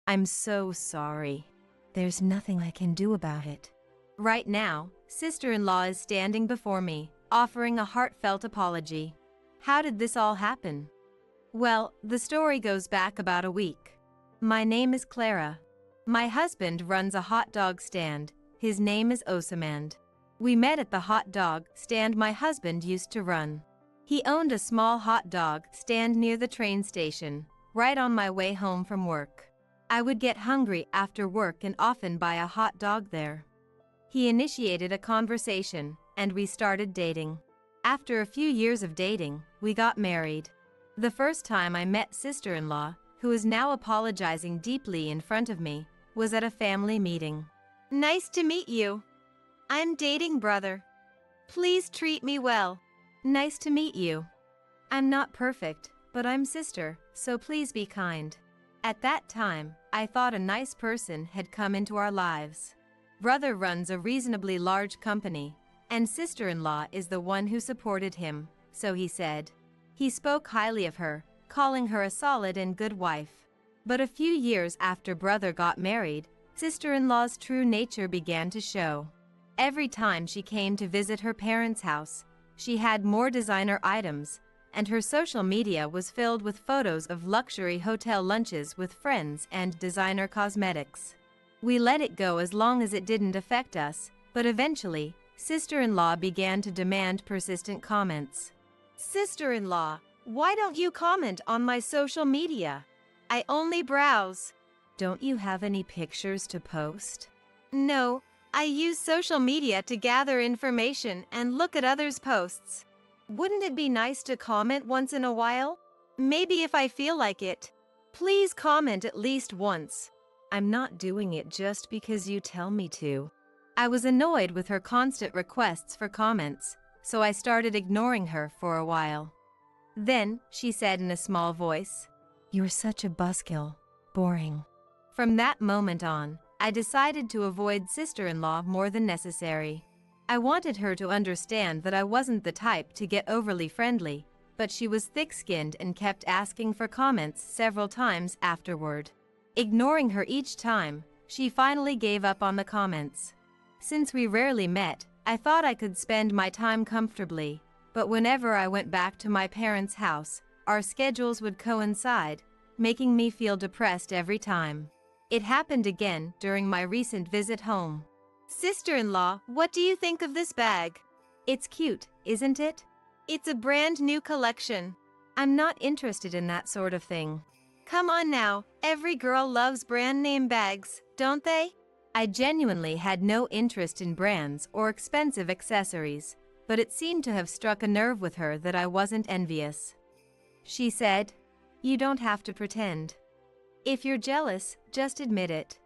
I'm so sorry. There's nothing I can do about it. Right now, sister-in-law is standing before me, offering a heartfelt apology. How did this all happen? Well, the story goes back about a week. My name is Clara. My husband runs a hot dog stand. His name is Osamand. We met at the hot dog stand my husband used to run. He owned a small hot dog stand near the train station, right on my way home from work. I would get hungry after work and often buy a hot dog there. He initiated a conversation, and we started dating. After a few years of dating, we got married. The first time I met sister-in-law, who is now apologizing deeply in front of me, was at a family meeting. Nice to meet you. I'm dating brother. Please treat me well. Nice to meet you. I'm not perfect, but I'm sister, so please be kind. At that time, I thought a nice person had come into our lives. Brother runs a reasonably large company, and sister-in-law is the one who supported him, so he said. He spoke highly of her, calling her a solid and good wife. But a few years after brother got married, sister-in-law's true nature began to show. Every time she came to visit her parents' house, she had more designer items, and her social media was filled with photos of luxury hotel lunches with friends and designer cosmetics. We let it go as long as it didn't affect us, but eventually, sister-in-law began to demand persistent comments. Sister-in-law, why don't you comment on my social media? I only browse. Don't you have any pictures to post? No, I use social media to gather information and look at others' posts. Wouldn't it be nice to comment once in a while? Maybe if I feel like it. Please comment at least once. I'm not doing it just because you tell me to. I was annoyed with her constant requests for comments, so I started ignoring her for a while. Then, she said in a small voice, "You're such a buzzkill. Boring." From that moment on, I decided to avoid sister-in-law more than necessary. I wanted her to understand that I wasn't the type to get overly friendly, but she was thick-skinned and kept asking for comments several times afterward. Ignoring her each time, she finally gave up on the comments. Since we rarely met, I thought I could spend my time comfortably, but whenever I went back to my parents' house, our schedules would coincide, making me feel depressed every time. It happened again during my recent visit home. Sister-in-law, what do you think of this bag? It's cute, isn't it? It's a brand new collection. I'm not interested in that sort of thing. Come on now, every girl loves brand name bags, don't they? I genuinely had no interest in brands or expensive accessories, but it seemed to have struck a nerve with her that I wasn't envious. She said, "You don't have to pretend. If you're jealous, just admit it.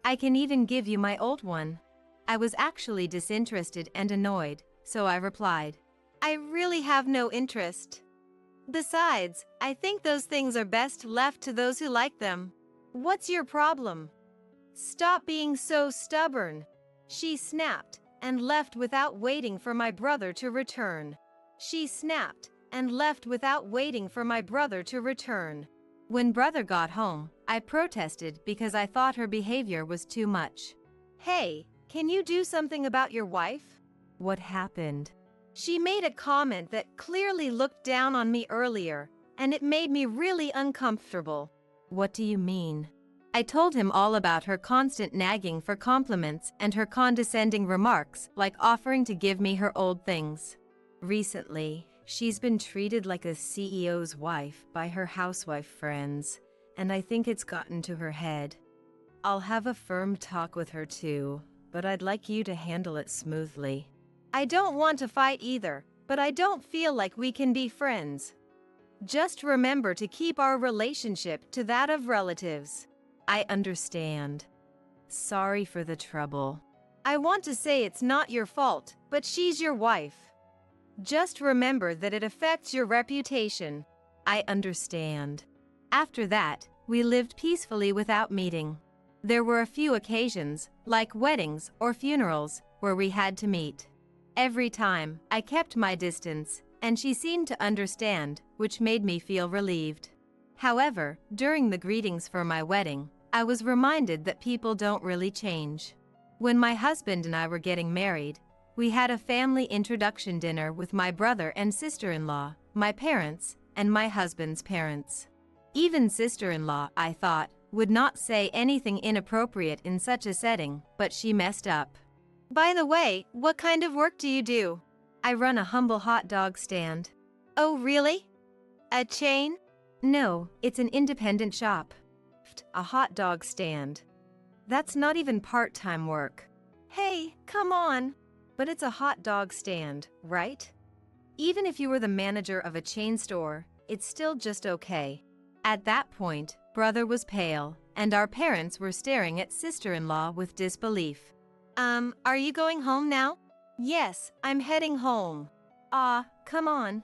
I can even give you my old one." I was actually disinterested and annoyed, so I replied, "I really have no interest. Besides, I think those things are best left to those who like them. What's your problem? Stop being so stubborn." She snapped and left without waiting for my brother to return. She snapped and left without waiting for my brother to return. When brother got home, I protested because I thought her behavior was too much. "Hey, can you do something about your wife?" "What happened?" "She made a comment that clearly looked down on me earlier, and it made me really uncomfortable." "What do you mean?" I told him all about her constant nagging for compliments and her condescending remarks, like offering to give me her old things. Recently, she's been treated like a CEO's wife by her housewife friends, and I think it's gotten to her head. I'll have a firm talk with her too, but I'd like you to handle it smoothly. I don't want to fight either, but I don't feel like we can be friends. Just remember to keep our relationship to that of relatives. I understand. Sorry for the trouble. I want to say it's not your fault, but she's your wife. Just remember that it affects your reputation. I understand. After that, we lived peacefully without meeting. There were a few occasions, like weddings or funerals, where we had to meet. Every time, I kept my distance, and she seemed to understand, which made me feel relieved. However, during the greetings for my wedding, I was reminded that people don't really change. When my husband and I were getting married, we had a family introduction dinner with my brother and sister-in-law, my parents, and my husband's parents. Even sister-in-law, I thought, would not say anything inappropriate in such a setting, but she messed up. By the way, what kind of work do you do? I run a humble hot dog stand. Oh, really? A chain? No, it's an independent shop. A hot dog stand. That's not even part-time work. Hey, come on. But it's a hot dog stand, right? Even if you were the manager of a chain store, it's still just okay. At that point, brother was pale, and our parents were staring at sister-in-law with disbelief. Are you going home now? Yes, I'm heading home. Come on.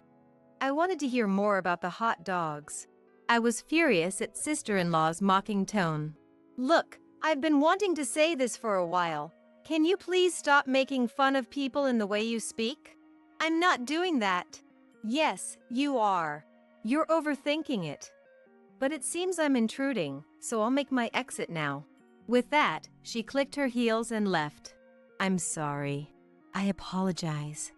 I wanted to hear more about the hot dogs. I was furious at sister-in-law's mocking tone. Look, I've been wanting to say this for a while. Can you please stop making fun of people in the way you speak? I'm not doing that. Yes, you are. You're overthinking it. But it seems I'm intruding, so I'll make my exit now. With that, she clicked her heels and left. I'm sorry. I apologize.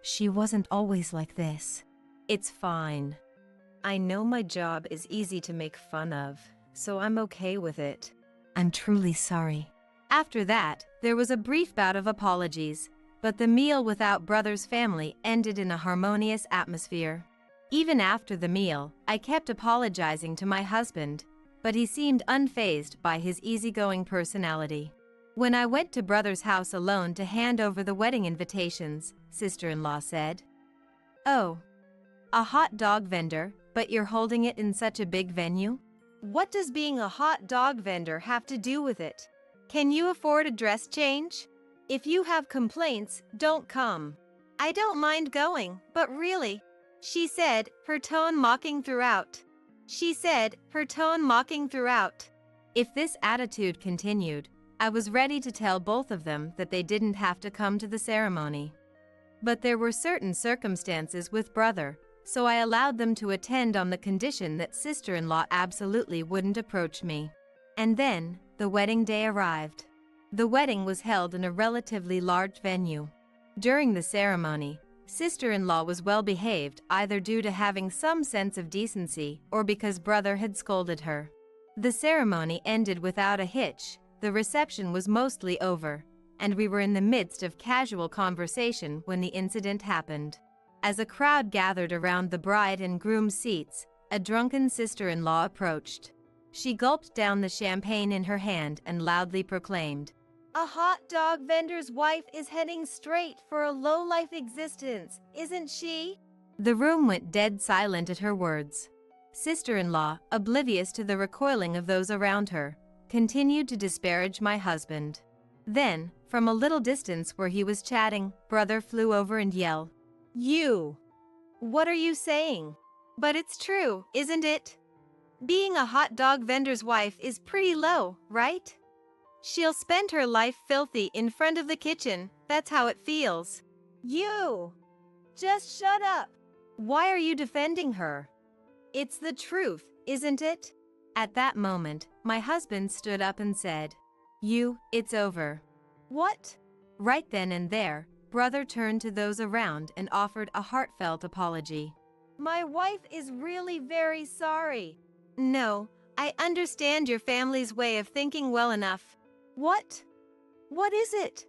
She wasn't always like this. It's fine. I know my job is easy to make fun of, so I'm okay with it. I'm truly sorry. After that, there was a brief bout of apologies, but the meal without brother's family ended in a harmonious atmosphere. Even after the meal, I kept apologizing to my husband, but he seemed unfazed by his easygoing personality. When I went to brother's house alone to hand over the wedding invitations, sister-in-law said, "Oh, a hot dog vendor, but you're holding it in such a big venue? What does being a hot dog vendor have to do with it? Can you afford a dress change? If you have complaints, don't come." "I don't mind going, but really," she said, her tone mocking throughout. If this attitude continued, I was ready to tell both of them that they didn't have to come to the ceremony. But there were certain circumstances with brother, so I allowed them to attend on the condition that sister-in-law absolutely wouldn't approach me. And then, the wedding day arrived. The wedding was held in a relatively large venue. During the ceremony, sister-in-law was well behaved either due to having some sense of decency or because brother had scolded her. The ceremony ended without a hitch, the reception was mostly over, and we were in the midst of casual conversation when the incident happened. As a crowd gathered around the bride and groom's seats, a drunken sister-in-law approached. She gulped down the champagne in her hand and loudly proclaimed, "A hot dog vendor's wife is heading straight for a low-life existence, isn't she?" The room went dead silent at her words. Sister-in-law, oblivious to the recoiling of those around her, continued to disparage my husband. Then, from a little distance where he was chatting, brother flew over and yelled, "You! What are you saying? But it's true, isn't it? Being a hot dog vendor's wife is pretty low, right? She'll spend her life filthy in front of the kitchen, that's how it feels. You! Just shut up! Why are you defending her? It's the truth, isn't it?" At that moment, my husband stood up and said, "It's over." "What?" Right then and there, brother turned to those around and offered a heartfelt apology. "My wife is really very sorry. No, I understand your family's way of thinking well enough." "What? What is it?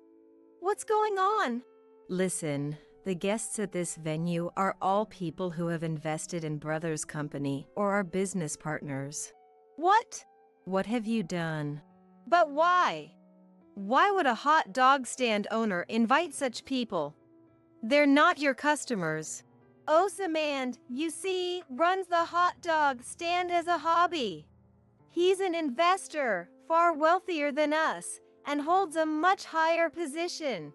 What's going on?" "Listen, the guests at this venue are all people who have invested in brother's company or are business partners." "What? What have you done?" "But why? Why would a hot dog stand owner invite such people? They're not your customers." "Osamand, you see, runs the hot dog stand as a hobby. He's an investor, far wealthier than us, and holds a much higher position.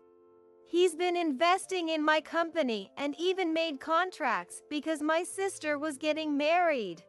He's been investing in my company and even made contracts because my sister was getting married.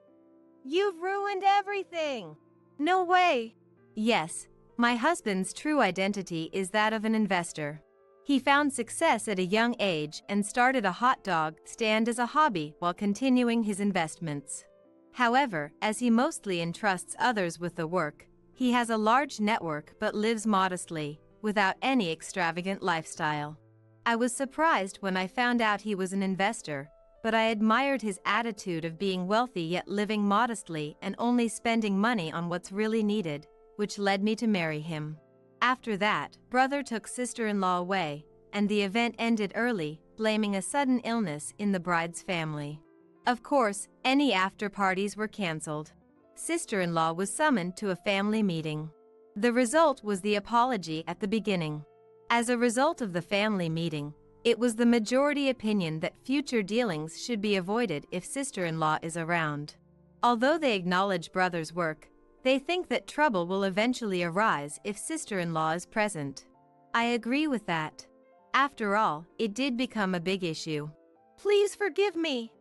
You've ruined everything." "No way." Yes, my husband's true identity is that of an investor. He found success at a young age and started a hot dog stand as a hobby while continuing his investments. However, as he mostly entrusts others with the work, He has a large network but lives modestly, without any extravagant lifestyle. I was surprised when I found out he was an investor, but I admired his attitude of being wealthy yet living modestly and only spending money on what's really needed, which led me to marry him. After that, brother took sister-in-law away, and the event ended early, blaming a sudden illness in the bride's family. Of course, any after-parties were cancelled. Sister-in-law was summoned to a family meeting. The result was the apology at the beginning. As a result of the family meeting, it was the majority opinion that future dealings should be avoided if sister-in-law is around. Although they acknowledge brother's work, they think that trouble will eventually arise if sister-in-law is present. I agree with that. After all, it did become a big issue. Please forgive me.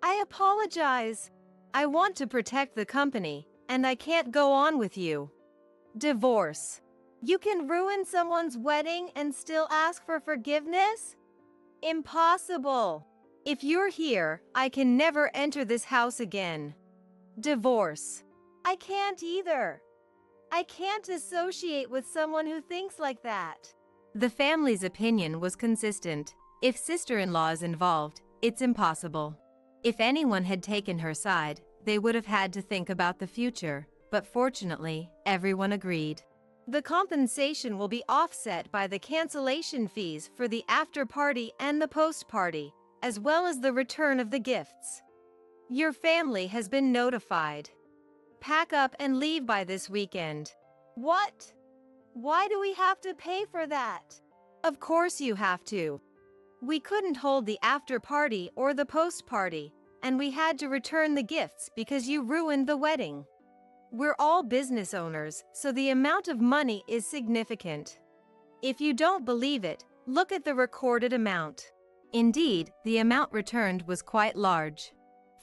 I apologize. I want to protect the company, and I can't go on with you. Divorce. You can ruin someone's wedding and still ask for forgiveness? Impossible. If you're here, I can never enter this house again. Divorce. I can't either. I can't associate with someone who thinks like that. The family's opinion was consistent. If sister-in-law is involved, it's impossible. If anyone had taken her side, they would have had to think about the future, but fortunately, everyone agreed. The compensation will be offset by the cancellation fees for the after-party and the post-party, as well as the return of the gifts. Your family has been notified. Pack up and leave by this weekend. What? Why do we have to pay for that? Of course you have to. We couldn't hold the after-party or the post-party, and we had to return the gifts because you ruined the wedding. We're all business owners, so the amount of money is significant. If you don't believe it, look at the recorded amount. Indeed, the amount returned was quite large.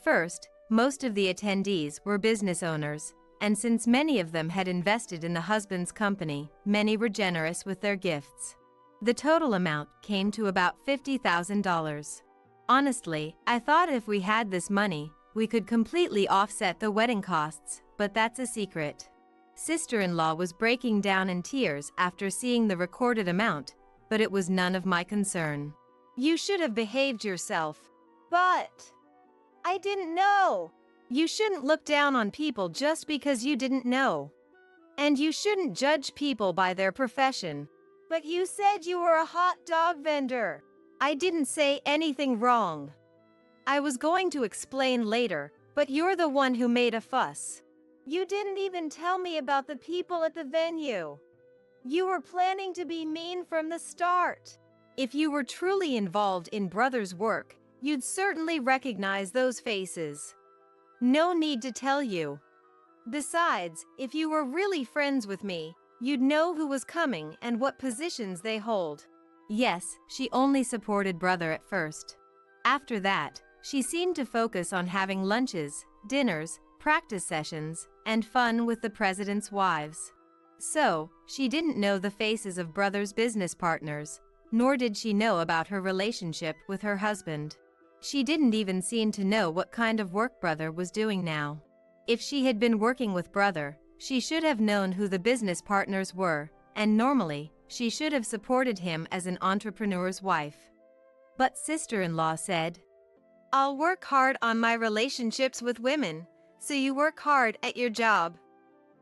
First, most of the attendees were business owners, and since many of them had invested in the husband's company, many were generous with their gifts. The total amount came to about $50,000. Honestly, I thought if we had this money, we could completely offset the wedding costs, but that's a secret. Sister-in-law was breaking down in tears after seeing the recorded amount, but it was none of my concern. You should have behaved yourself. But I didn't know. You shouldn't look down on people just because you didn't know. And you shouldn't judge people by their profession. But you said you were a hot dog vendor. I didn't say anything wrong. I was going to explain later, but you're the one who made a fuss. You didn't even tell me about the people at the venue. You were planning to be mean from the start. If you were truly involved in brother's work, you'd certainly recognize those faces. No need to tell you. Besides, if you were really friends with me, you'd know who was coming and what positions they hold. Yes, she only supported brother at first. After that, she seemed to focus on having lunches, dinners, practice sessions, and fun with the president's wives. So, she didn't know the faces of brother's business partners, nor did she know about her relationship with her husband. She didn't even seem to know what kind of work brother was doing now. If she had been working with brother, she should have known who the business partners were, and normally, she should have supported him as an entrepreneur's wife. But sister-in-law said, "I'll work hard on my relationships with women, so you work hard at your job.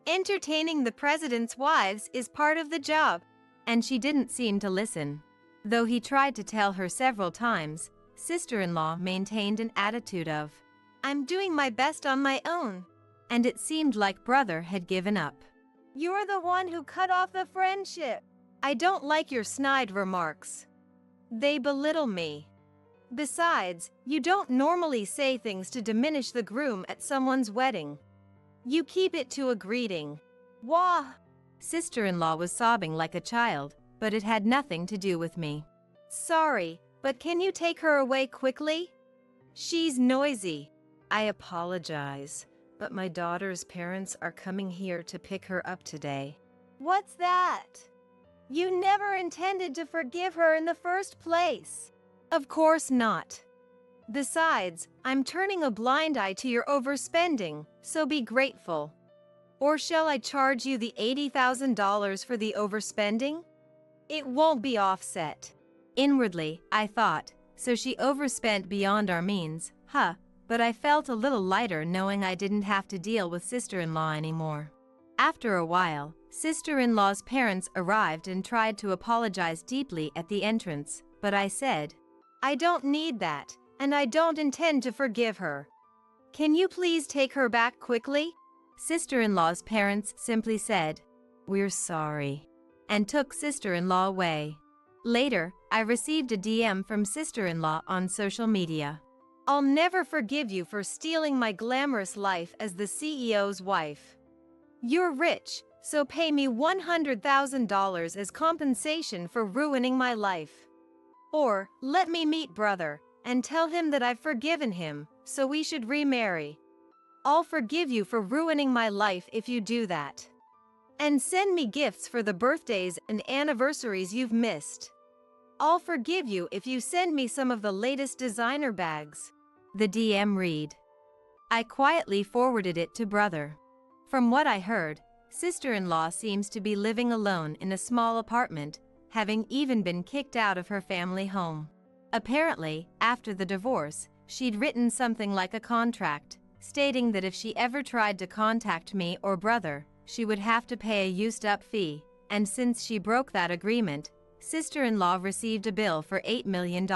Entertaining the president's wives is part of the job." And she didn't seem to listen. Though he tried to tell her several times, sister-in-law maintained an attitude of, "I'm doing my best on my own." And it seemed like brother had given up. "You're the one who cut off the friendship. I don't like your snide remarks. They belittle me. Besides, you don't normally say things to diminish the groom at someone's wedding. You keep it to a greeting." Wah! Sister-in-law was sobbing like a child, but it had nothing to do with me. "Sorry, but can you take her away quickly? She's noisy." "I apologize, but my daughter's parents are coming here to pick her up today." "What's that? You never intended to forgive her in the first place." "Of course not. Besides, I'm turning a blind eye to your overspending, so be grateful." Or shall I charge you the $80,000 for the overspending? It won't be offset. Inwardly, I thought, so she overspent beyond our means, huh? But I felt a little lighter knowing I didn't have to deal with sister-in-law anymore. After a while, sister-in-law's parents arrived and tried to apologize deeply at the entrance, but I said, I don't need that, and I don't intend to forgive her. Can you please take her back quickly? Sister-in-law's parents simply said, We're sorry, and took sister-in-law away. Later, I received a DM from sister-in-law on social media. I'll never forgive you for stealing my glamorous life as the CEO's wife. You're rich, so pay me $100,000 as compensation for ruining my life. Or, let me meet brother, and tell him that I've forgiven him, so we should remarry. I'll forgive you for ruining my life if you do that. And send me gifts for the birthdays and anniversaries you've missed. I'll forgive you if you send me some of the latest designer bags. The DM read. I quietly forwarded it to brother. From what I heard, sister-in-law seems to be living alone in a small apartment, having even been kicked out of her family home. Apparently, after the divorce, she'd written something like a contract, stating that if she ever tried to contact me or brother, she would have to pay a used-up fee, and since she broke that agreement, sister-in-law received a bill for $8 million.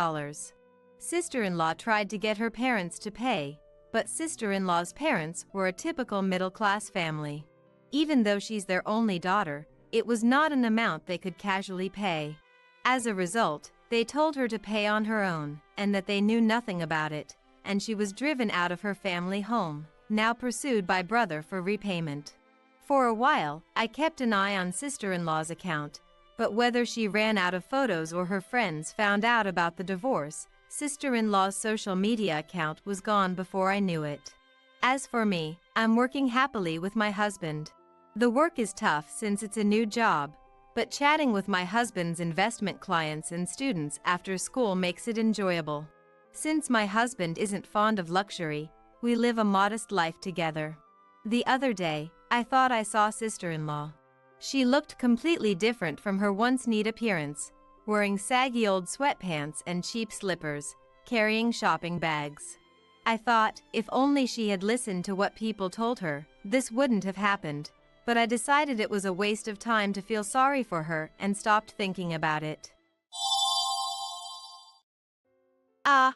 Sister-in-law tried to get her parents to pay, but sister-in-law's parents were a typical middle-class family. Even though she's their only daughter, it was not an amount they could casually pay. As a result, they told her to pay on her own, and that they knew nothing about it, and she was driven out of her family home, now pursued by brother for repayment. For a while, I kept an eye on sister-in-law's account, but whether she ran out of photos or her friends found out about the divorce, sister-in-law's social media account was gone before I knew it. As for me, I'm working happily with my husband. The work is tough since it's a new job, but chatting with my husband's investment clients and students after school makes it enjoyable. Since my husband isn't fond of luxury, we live a modest life together. The other day, I thought I saw sister-in-law. She looked completely different from her once neat appearance, wearing saggy old sweatpants and cheap slippers, carrying shopping bags. I thought, if only she had listened to what people told her, this wouldn't have happened, but I decided it was a waste of time to feel sorry for her and stopped thinking about it.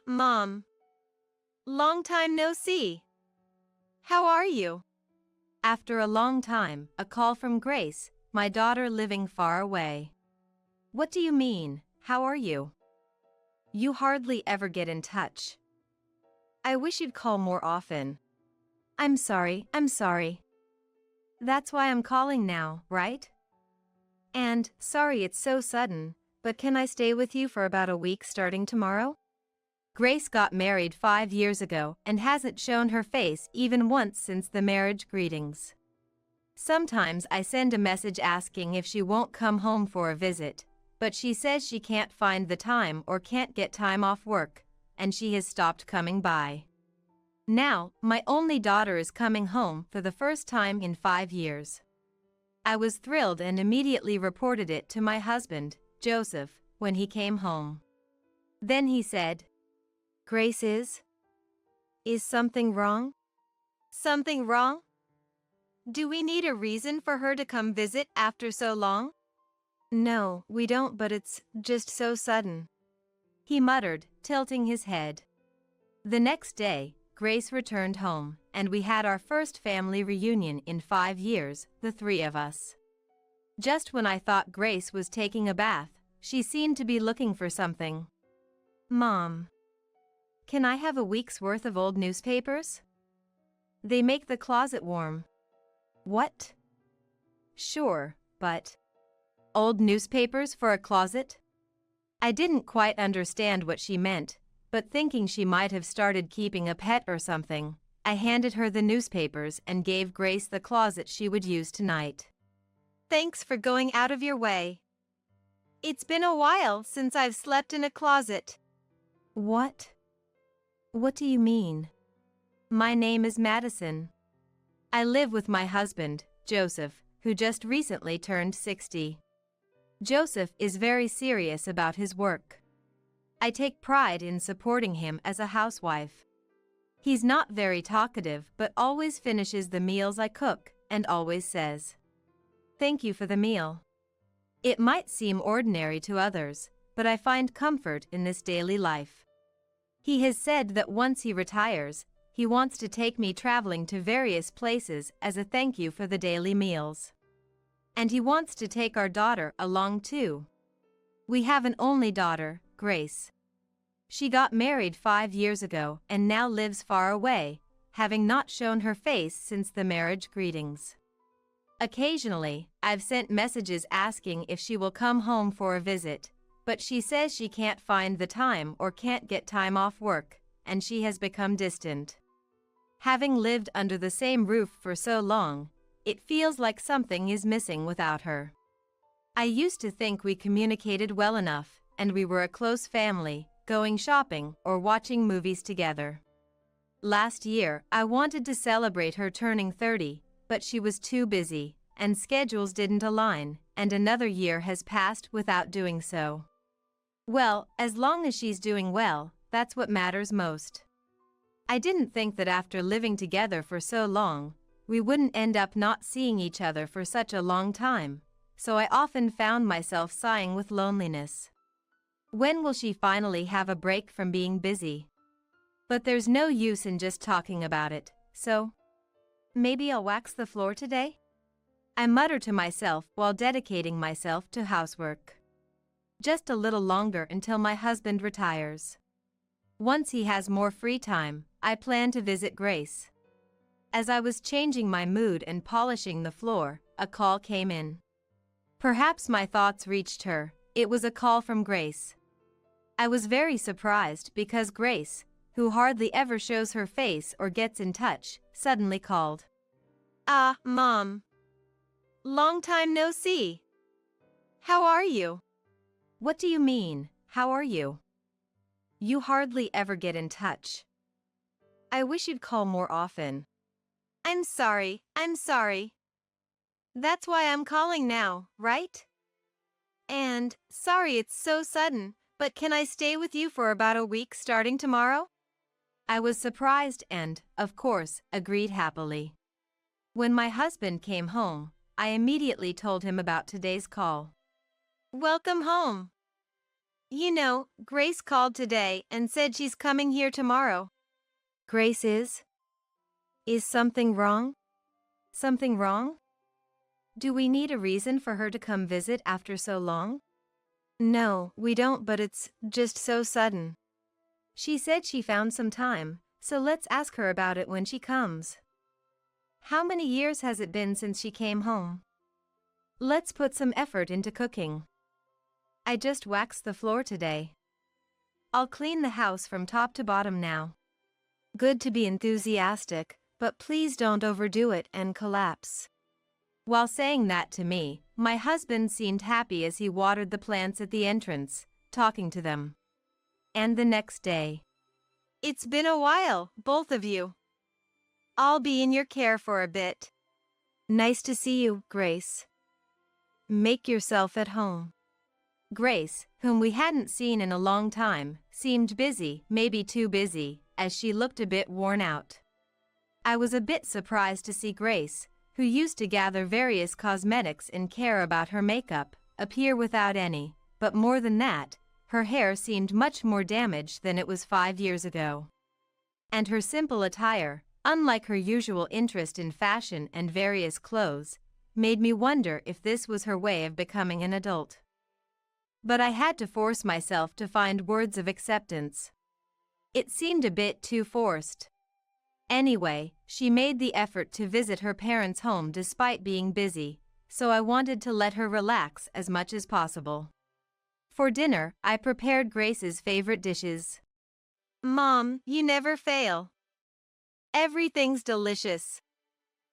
Mom. Long time no see. How are you? After a long time, a call from Grace, my daughter living far away. What do you mean, how are you? You hardly ever get in touch. I wish you'd call more often. I'm sorry. That's why I'm calling now, right? And, sorry it's so sudden, but can I stay with you for about a week starting tomorrow? Grace got married 5 years ago and hasn't shown her face even once since the marriage greetings. Sometimes I send a message asking if she won't come home for a visit, but she says she can't find the time or can't get time off work, and she has stopped coming by. Now, my only daughter is coming home for the first time in 5 years. I was thrilled and immediately reported it to my husband, Joseph, when he came home. Then he said, Grace is something wrong? Something wrong? Do we need a reason for her to come visit after so long? No, we don't, but it's just so sudden, he muttered, tilting his head. The next day, Grace returned home, and we had our first family reunion in 5 years, the 3 of us. Just when I thought Grace was taking a bath, she seemed to be looking for something. Mom, can I have a week's worth of old newspapers? They make the closet warm. What? Sure, but old newspapers for a closet? I didn't quite understand what she meant, but thinking she might have started keeping a pet or something, I handed her the newspapers and gave Grace the closet she would use tonight. Thanks for going out of your way. It's been a while since I've slept in a closet. What? What do you mean? My name is Madison. I live with my husband, Joseph, who just recently turned 60. Joseph is very serious about his work. I take pride in supporting him as a housewife. He's not very talkative but always finishes the meals I cook and always says, "Thank you for the meal." It might seem ordinary to others, but I find comfort in this daily life. He has said that once he retires, he wants to take me traveling to various places as a thank you for the daily meals. And he wants to take our daughter along too. We have an only daughter, Grace. She got married 5 years ago and now lives far away, having not shown her face since the marriage greetings. Occasionally, I've sent messages asking if she will come home for a visit, but she says she can't find the time or can't get time off work, and she has become distant. Having lived under the same roof for so long, it feels like something is missing without her. I used to think we communicated well enough, and we were a close family, going shopping or watching movies together. Last year, I wanted to celebrate her turning 30, but she was too busy, and schedules didn't align, and another year has passed without doing so. Well, as long as she's doing well, that's what matters most. I didn't think that after living together for so long, we wouldn't end up not seeing each other for such a long time, so I often found myself sighing with loneliness. When will she finally have a break from being busy? But there's no use in just talking about it, so maybe I'll wax the floor today? I mutter to myself while dedicating myself to housework. Just a little longer until my husband retires. Once he has more free time, I plan to visit Grace. As I was changing my mood and polishing the floor, a call came in. Perhaps my thoughts reached her. It was a call from Grace. I was very surprised because Grace, who hardly ever shows her face or gets in touch, suddenly called. "Ah, Mom. Long time no see. How are you?" "What do you mean, how are you? You hardly ever get in touch. I wish you'd call more often." I'm sorry. That's why I'm calling now, right? And, sorry it's so sudden, but can I stay with you for about a week starting tomorrow?" I was surprised and, of course, agreed happily. When my husband came home, I immediately told him about today's call. "Welcome home. You know, Grace called today and said she's coming here tomorrow." "Grace is? Is something wrong? Something wrong? Do we need a reason for her to come visit after so long?" "No, we don't, but it's just so sudden. She said she found some time, so let's ask her about it when she comes." "How many years has it been since she came home? Let's put some effort into cooking. I just waxed the floor today. I'll clean the house from top to bottom now." Good to be enthusiastic, but please don't overdo it and collapse. While saying that to me, my husband seemed happy as he watered the plants at the entrance, talking to them. And the next day. "It's been a while, both of you. I'll be in your care for a bit." "Nice to see you, Grace. Make yourself at home." Grace, whom we hadn't seen in a long time, seemed busy, maybe too busy, as she looked a bit worn out. I was a bit surprised to see Grace, who used to gather various cosmetics and care about her makeup, appear without any, but more than that, her hair seemed much more damaged than it was 5 years ago. And her simple attire, unlike her usual interest in fashion and various clothes, made me wonder if this was her way of becoming an adult. But I had to force myself to find words of acceptance. It seemed a bit too forced. Anyway, she made the effort to visit her parents' home despite being busy, so I wanted to let her relax as much as possible. For dinner, I prepared Grace's favorite dishes. "Mom, you never fail. Everything's delicious."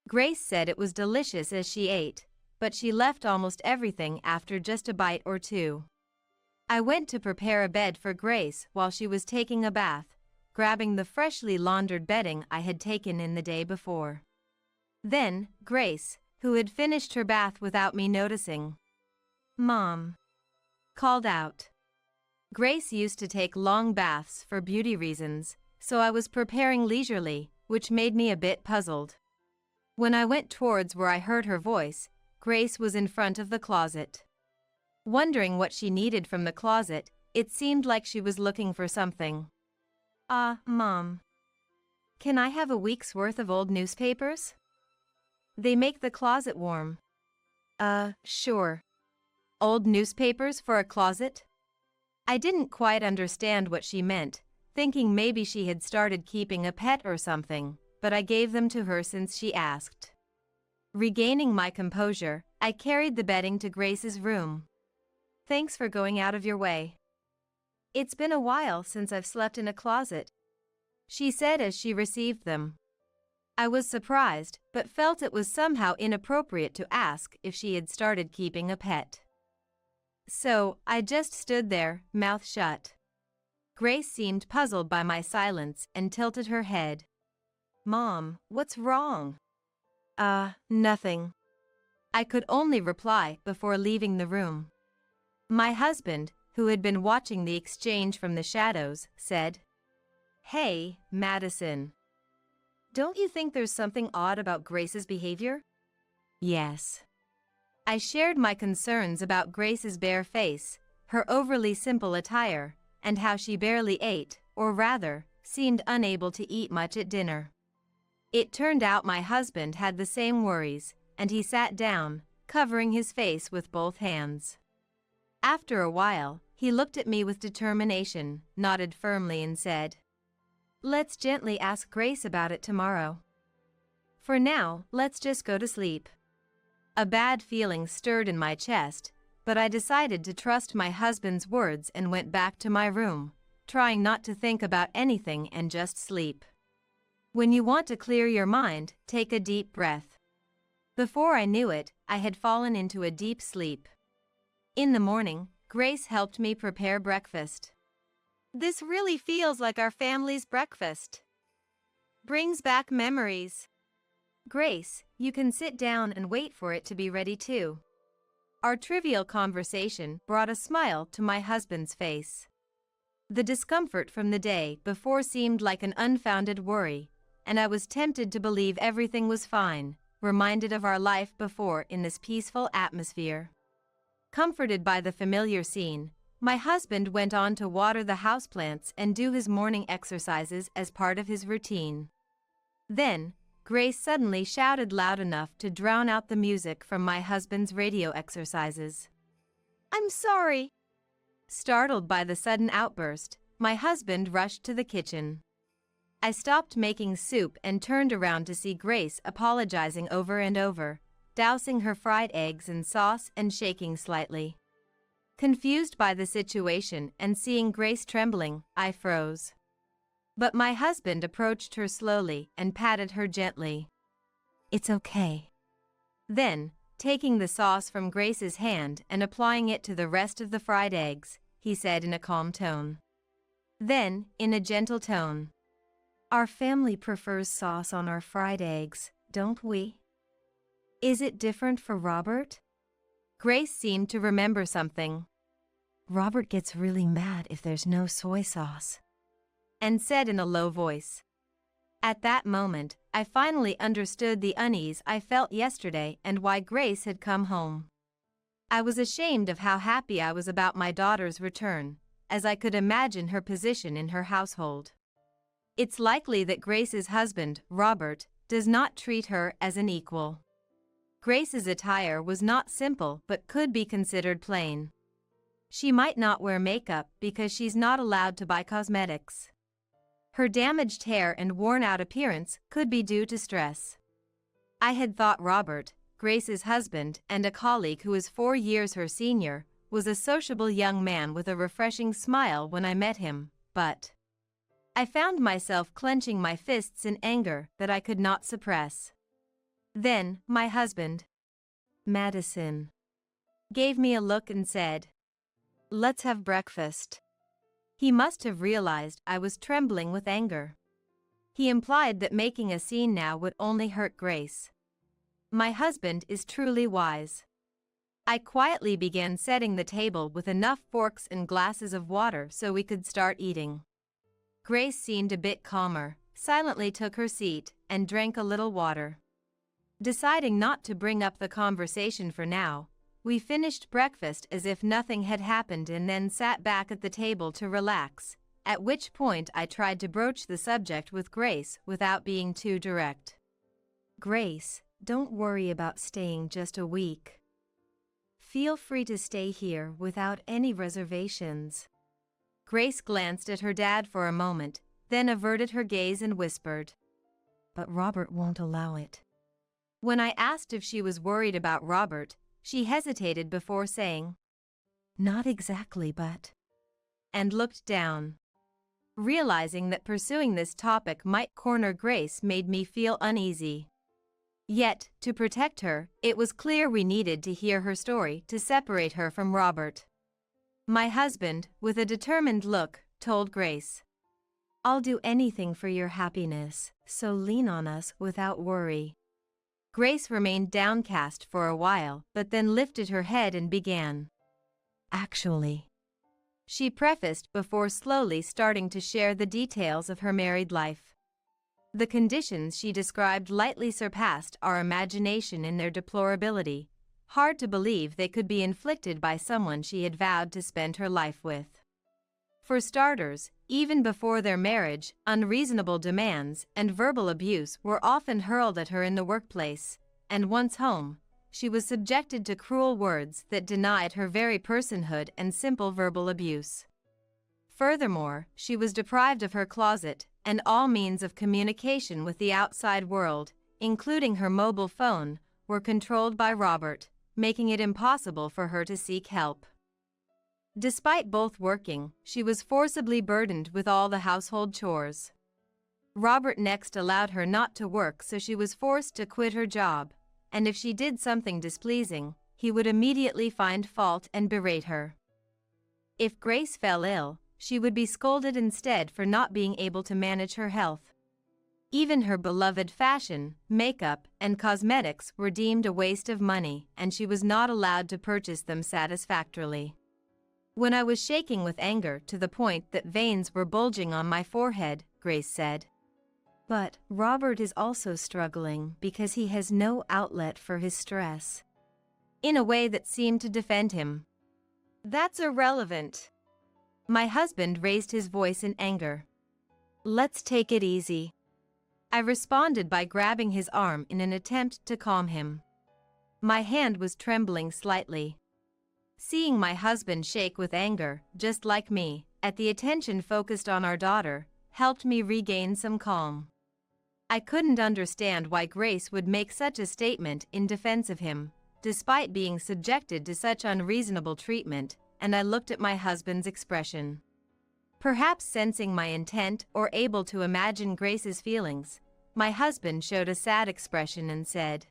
Grace said it was delicious as she ate, but she left almost everything after just a bite or two. I went to prepare a bed for Grace while she was taking a bath, grabbing the freshly laundered bedding I had taken in the day before. Then, Grace, who had finished her bath without me noticing. "Mom," called out. Grace used to take long baths for beauty reasons, so I was preparing leisurely, which made me a bit puzzled. When I went towards where I heard her voice, Grace was in front of the closet. Wondering what she needed from the closet, it seemed like she was looking for something. Mom. Can I have a week's worth of old newspapers? They make the closet warm." Sure. Old newspapers for a closet? I didn't quite understand what she meant, thinking maybe she had started keeping a pet or something, but I gave them to her since she asked. Regaining my composure, I carried the bedding to Grace's room. "Thanks for going out of your way. It's been a while since I've slept in a closet," she said as she received them. I was surprised, but felt it was somehow inappropriate to ask if she had started keeping a pet. So, I just stood there, mouth shut. Grace seemed puzzled by my silence and tilted her head. "Mom, what's wrong?" Nothing." I could only reply before leaving the room. My husband, who had been watching the exchange from the shadows, said, "Hey, Madison. Don't you think there's something odd about Grace's behavior?" "Yes." I shared my concerns about Grace's bare face, her overly simple attire, and how she barely ate, or rather, seemed unable to eat much at dinner. It turned out my husband had the same worries, and he sat down, covering his face with both hands. After a while, he looked at me with determination, nodded firmly and said, "Let's gently ask Grace about it tomorrow. For now, let's just go to sleep." A bad feeling stirred in my chest, but I decided to trust my husband's words and went back to my room, trying not to think about anything and just sleep. When you want to clear your mind, take a deep breath. Before I knew it, I had fallen into a deep sleep. In the morning, Grace helped me prepare breakfast. "This really feels like our family's breakfast. Brings back memories." "Grace, you can sit down and wait for it to be ready too." Our trivial conversation brought a smile to my husband's face. The discomfort from the day before seemed like an unfounded worry, and I was tempted to believe everything was fine, reminded of our life before in this peaceful atmosphere. Comforted by the familiar scene, my husband went on to water the houseplants and do his morning exercises as part of his routine. Then, Grace suddenly shouted loud enough to drown out the music from my husband's radio exercises. "I'm sorry." Startled by the sudden outburst, my husband rushed to the kitchen. I stopped making soup and turned around to see Grace apologizing over and over, dousing her fried eggs in sauce and shaking slightly. Confused by the situation and seeing Grace trembling, I froze. But my husband approached her slowly and patted her gently. "It's okay." Then, taking the sauce from Grace's hand and applying it to the rest of the fried eggs, he said in a calm tone. Then, in a gentle tone, "Our family prefers sauce on our fried eggs, don't we? Is it different for Robert?" Grace seemed to remember something. "Robert gets really mad if there's no soy sauce," and said in a low voice. At that moment, I finally understood the unease I felt yesterday and why Grace had come home. I was ashamed of how happy I was about my daughter's return, as I could imagine her position in her household. It's likely that Grace's husband, Robert, does not treat her as an equal. Grace's attire was not simple but could be considered plain. She might not wear makeup because she's not allowed to buy cosmetics. Her damaged hair and worn-out appearance could be due to stress. I had thought Robert, Grace's husband and a colleague who is 4 years her senior, was a sociable young man with a refreshing smile when I met him, but I found myself clenching my fists in anger that I could not suppress. Then, my husband, Madison, gave me a look and said, "Let's have breakfast." He must have realized I was trembling with anger. He implied that making a scene now would only hurt Grace. My husband is truly wise. I quietly began setting the table with enough forks and glasses of water so we could start eating. Grace seemed a bit calmer, silently took her seat, and drank a little water. Deciding not to bring up the conversation for now, we finished breakfast as if nothing had happened and then sat back at the table to relax, at which point I tried to broach the subject with Grace without being too direct. Grace, don't worry about staying just a week. Feel free to stay here without any reservations. Grace glanced at her dad for a moment, then averted her gaze and whispered. But Robert won't allow it. When I asked if she was worried about Robert, she hesitated before saying, Not exactly, but... and looked down. Realizing that pursuing this topic might corner Grace made me feel uneasy. Yet, to protect her, it was clear we needed to hear her story to separate her from Robert. My husband, with a determined look, told Grace, I'll do anything for your happiness, so lean on us without worry. Grace remained downcast for a while, but then lifted her head and began. Actually, she prefaced before slowly starting to share the details of her married life. The conditions she described lightly surpassed our imagination in their deplorability. Hard to believe they could be inflicted by someone she had vowed to spend her life with. For starters, even before their marriage, unreasonable demands and verbal abuse were often hurled at her in the workplace, and once home, she was subjected to cruel words that denied her very personhood and simple verbal abuse. Furthermore, she was deprived of her closet and all means of communication with the outside world, including her mobile phone, were controlled by Robert, making it impossible for her to seek help. Despite both working, she was forcibly burdened with all the household chores. Robert next allowed her not to work, so she was forced to quit her job, and if she did something displeasing, he would immediately find fault and berate her. If Grace fell ill, she would be scolded instead for not being able to manage her health. Even her beloved fashion, makeup, and cosmetics were deemed a waste of money, and she was not allowed to purchase them satisfactorily. When I was shaking with anger to the point that veins were bulging on my forehead, Grace said, But Robert is also struggling because he has no outlet for his stress. In a way that seemed to defend him. That's irrelevant. My husband raised his voice in anger. Let's take it easy. I responded by grabbing his arm in an attempt to calm him. My hand was trembling slightly. Seeing my husband shake with anger, just like me, at the attention focused on our daughter, helped me regain some calm. I couldn't understand why Grace would make such a statement in defense of him, despite being subjected to such unreasonable treatment, and I looked at my husband's expression. Perhaps sensing my intent or able to imagine Grace's feelings, my husband showed a sad expression and said,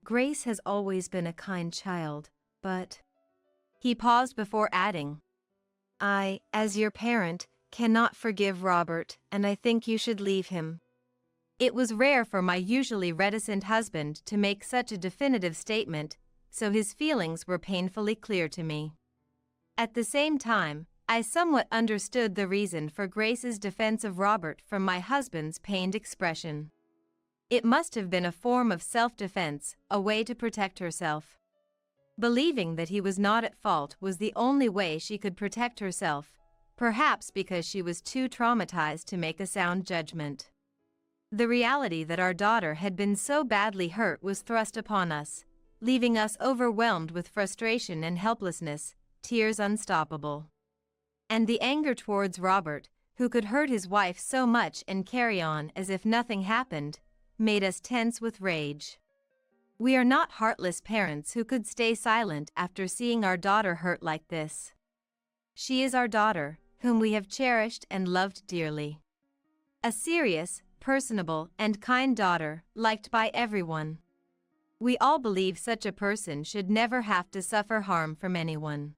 Grace has always been a kind child, but... He paused before adding, I, as your parent, cannot forgive Robert, and I think you should leave him. It was rare for my usually reticent husband to make such a definitive statement, so his feelings were painfully clear to me. At the same time, I somewhat understood the reason for Grace's defense of Robert from my husband's pained expression. It must have been a form of self-defense, a way to protect herself. Believing that he was not at fault was the only way she could protect herself, perhaps because she was too traumatized to make a sound judgment. The reality that our daughter had been so badly hurt was thrust upon us, leaving us overwhelmed with frustration and helplessness, tears unstoppable. And the anger towards Robert, who could hurt his wife so much and carry on as if nothing happened, made us tense with rage. We are not heartless parents who could stay silent after seeing our daughter hurt like this. She is our daughter, whom we have cherished and loved dearly. A serious, personable, and kind daughter, liked by everyone. We all believe such a person should never have to suffer harm from anyone.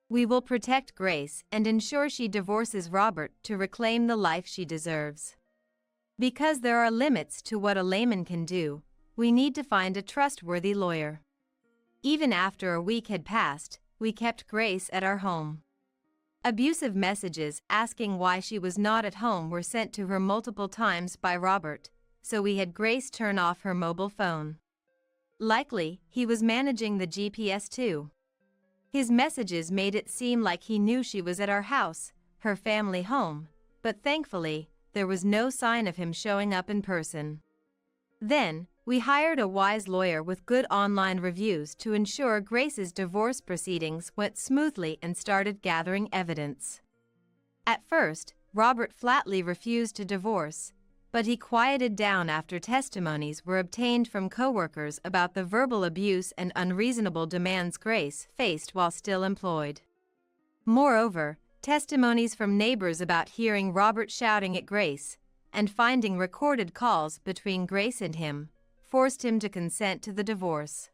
We will protect Grace and ensure she divorces Robert to reclaim the life she deserves. Because there are limits to what a layman can do, We need to find a trustworthy lawyer. Even after a week had passed, we kept Grace at our home. Abusive messages asking why she was not at home were sent to her multiple times by Robert, so we had Grace turn off her mobile phone. Likely, he was managing the GPS too. His messages made it seem like he knew she was at our house, her family home, but thankfully, there was no sign of him showing up in person. Then, we hired a wise lawyer with good online reviews to ensure Grace's divorce proceedings went smoothly and started gathering evidence. At first, Robert flatly refused to divorce, but he quieted down after testimonies were obtained from coworkers about the verbal abuse and unreasonable demands Grace faced while still employed. Moreover, testimonies from neighbors about hearing Robert shouting at Grace and finding recorded calls between Grace and him forced him to consent to the divorce.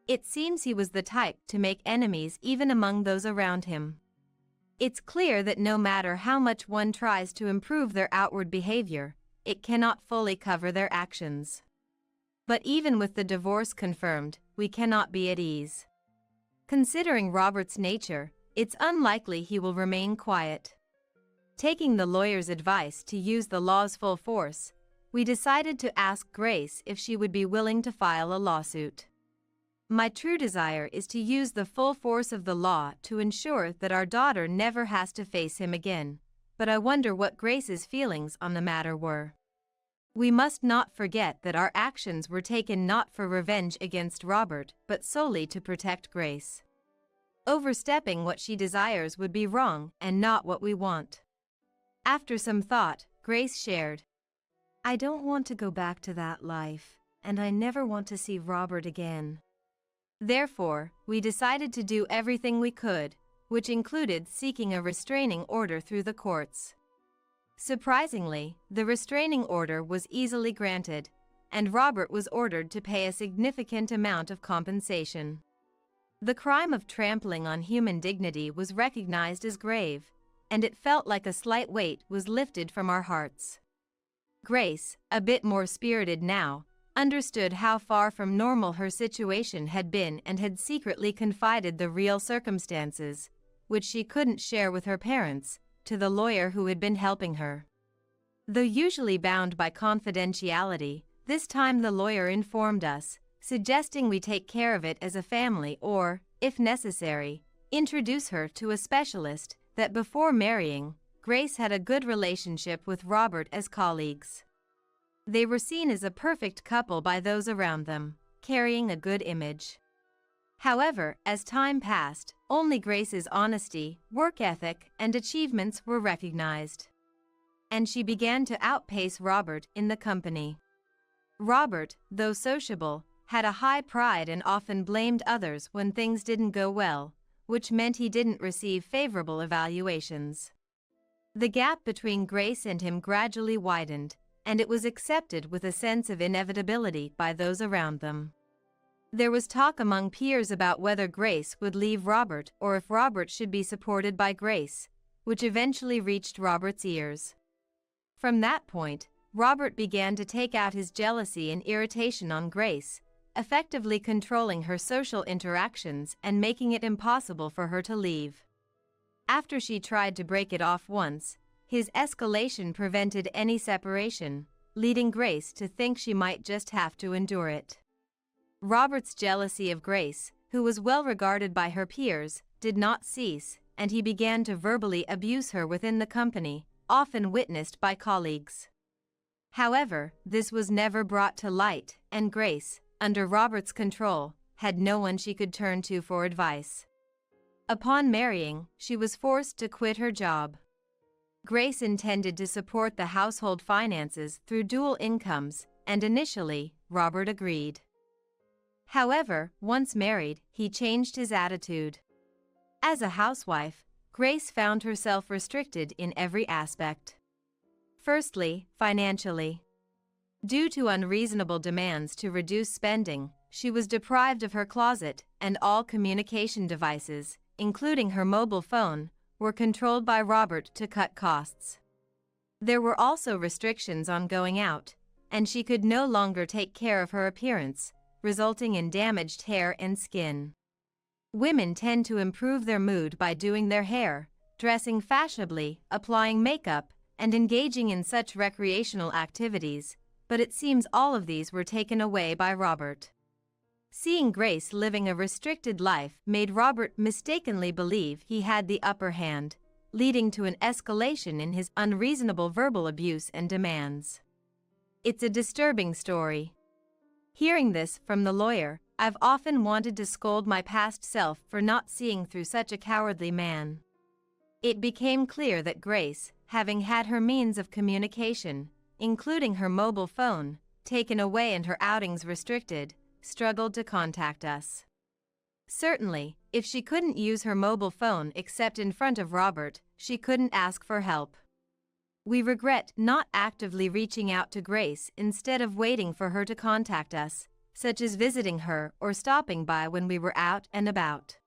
It seems he was the type to make enemies even among those around him. It's clear that no matter how much one tries to improve their outward behavior, it cannot fully cover their actions. But even with the divorce confirmed, we cannot be at ease. Considering Robert's nature, it's unlikely he will remain quiet. Taking the lawyer's advice to use the law's full force, we decided to ask Grace if she would be willing to file a lawsuit. My true desire is to use the full force of the law to ensure that our daughter never has to face him again, but I wonder what Grace's feelings on the matter were. We must not forget that our actions were taken not for revenge against Robert, but solely to protect Grace. Overstepping what she desires would be wrong and not what we want. After some thought, Grace shared, "I don't want to go back to that life, and I never want to see Robert again." Therefore, we decided to do everything we could, which included seeking a restraining order through the courts. Surprisingly, the restraining order was easily granted, and Robert was ordered to pay a significant amount of compensation. The crime of trampling on human dignity was recognized as grave, and it felt like a slight weight was lifted from our hearts. Grace, a bit more spirited now, understood how far from normal her situation had been and had secretly confided the real circumstances, which she couldn't share with her parents, to the lawyer who had been helping her. Though usually bound by confidentiality, this time the lawyer informed us, suggesting we take care of it as a family or, if necessary, introduce her to a specialist, that before marrying, Grace had a good relationship with Robert as colleagues. They were seen as a perfect couple by those around them, carrying a good image. However, as time passed, only Grace's honesty, work ethic, and achievements were recognized. And she began to outpace Robert in the company. Robert, though sociable, had a high pride and often blamed others when things didn't go well, which meant he didn't receive favorable evaluations. The gap between Grace and him gradually widened, and it was accepted with a sense of inevitability by those around them. There was talk among peers about whether Grace would leave Robert or if Robert should be supported by Grace, which eventually reached Robert's ears. From that point, Robert began to take out his jealousy and irritation on Grace, effectively controlling her social interactions and making it impossible for her to leave. After she tried to break it off once, his escalation prevented any separation, leading Grace to think she might just have to endure it. Robert's jealousy of Grace, who was well regarded by her peers, did not cease, and he began to verbally abuse her within the company, often witnessed by colleagues. However, this was never brought to light, and Grace, under Robert's control, had no one she could turn to for advice. Upon marrying, she was forced to quit her job. Grace intended to support the household finances through dual incomes, and initially, Robert agreed. However, once married, he changed his attitude. As a housewife, Grace found herself restricted in every aspect. Firstly, financially. Due to unreasonable demands to reduce spending, she was deprived of her closet, and all communication devices, including her mobile phone, were controlled by Robert to cut costs. There were also restrictions on going out, and she could no longer take care of her appearance, resulting in damaged hair and skin. Women tend to improve their mood by doing their hair, dressing fashionably, applying makeup, and engaging in such recreational activities, but it seems all of these were taken away by Robert. Seeing Grace living a restricted life made Robert mistakenly believe he had the upper hand, leading to an escalation in his unreasonable verbal abuse and demands. It's a disturbing story. Hearing this from the lawyer, I've often wanted to scold my past self for not seeing through such a cowardly man. It became clear that Grace, having had her means of communication, including her mobile phone, taken away and her outings restricted, struggled to contact us. Certainly, if she couldn't use her mobile phone except in front of Robert, she couldn't ask for help. We regret not actively reaching out to Grace instead of waiting for her to contact us, such as visiting her or stopping by when we were out and about.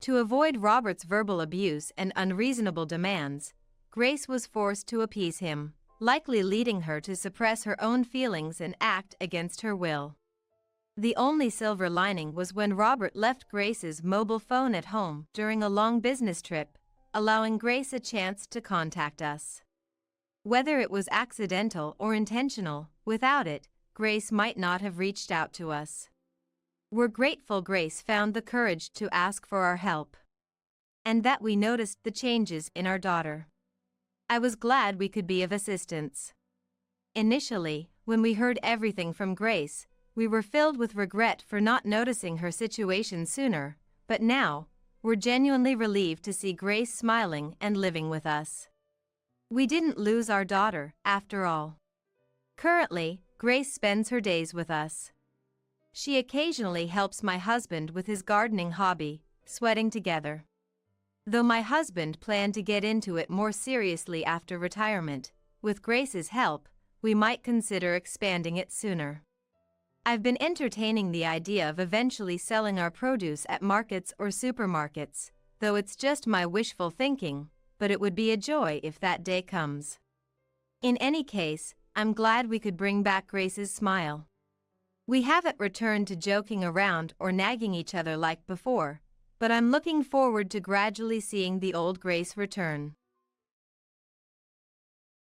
To avoid Robert's verbal abuse and unreasonable demands, Grace was forced to appease him, likely leading her to suppress her own feelings and act against her will. The only silver lining was when Robert left Grace's mobile phone at home during a long business trip, allowing Grace a chance to contact us. Whether it was accidental or intentional, without it, Grace might not have reached out to us. We're grateful Grace found the courage to ask for our help, and that we noticed the changes in our daughter. I was glad we could be of assistance. Initially, when we heard everything from Grace, we were filled with regret for not noticing her situation sooner, but now, we're genuinely relieved to see Grace smiling and living with us. We didn't lose our daughter, after all. Currently, Grace spends her days with us. She occasionally helps my husband with his gardening hobby, sweating together. Though my husband planned to get into it more seriously after retirement, with Grace's help, we might consider expanding it sooner. I've been entertaining the idea of eventually selling our produce at markets or supermarkets, though it's just my wishful thinking, but it would be a joy if that day comes. In any case, I'm glad we could bring back Grace's smile. We haven't returned to joking around or nagging each other like before, but I'm looking forward to gradually seeing the old Grace return.